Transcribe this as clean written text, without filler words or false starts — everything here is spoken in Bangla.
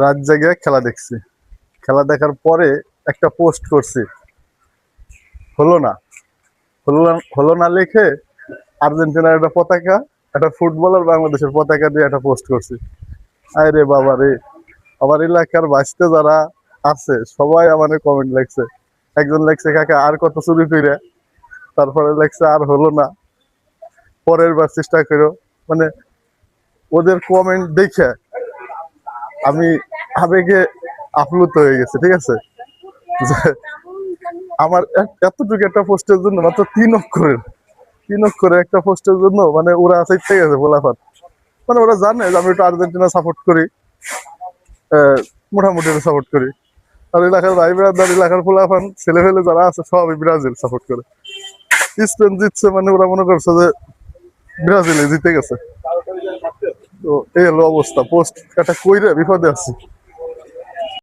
রাত জেগে খেলা দেখছি। খেলা দেখার পরে একটা পোস্ট করছি, হলো না, হলো না লিখে আর্জেন্টিনার একটা পতাকা, একটা ফুটবলার বাংলাদেশের পতাকা দিয়ে একটা পোস্ট করছি। আরে বাবা রে, আমার এলাকার বাঁচতে যারা আছে সবাই আমাদের কমেন্ট লেখছে। একজন লেখছে কাকা আর কত চুরি কইরা, তারপরে লেখছে আর হলো না, পরের বার চেষ্টা করো। মানে ওদের কমেন্ট দেখে আমি আবেগে আপ্লুত হয়ে গেছে, ঠিক আছে। যে আমার এতটুকু একটা পোস্টের জন্য মাত্র 3 অক্ষরের একটা পোস্টের জন্য মানে ওরা চাইতে গেছে বলাফার। মানে ওরা জানে যে আমি একটু আর্জেন্টিনা সাপোর্ট করি, মোটামুটি সাপোর্ট করি। আর এলাকার ভাই ব্রাদার, এলাকার পোলাফান ছেলে ফেলে যারা আছে সবই ব্রাজিল সাপোর্ট করে। স্পেন জিতছে মানে ওরা মনে করছে যে ব্রাজিলে জিতে গেছে। তো এই হলো অবস্থা, পোস্ট একটা কইরে বিপদে আছি।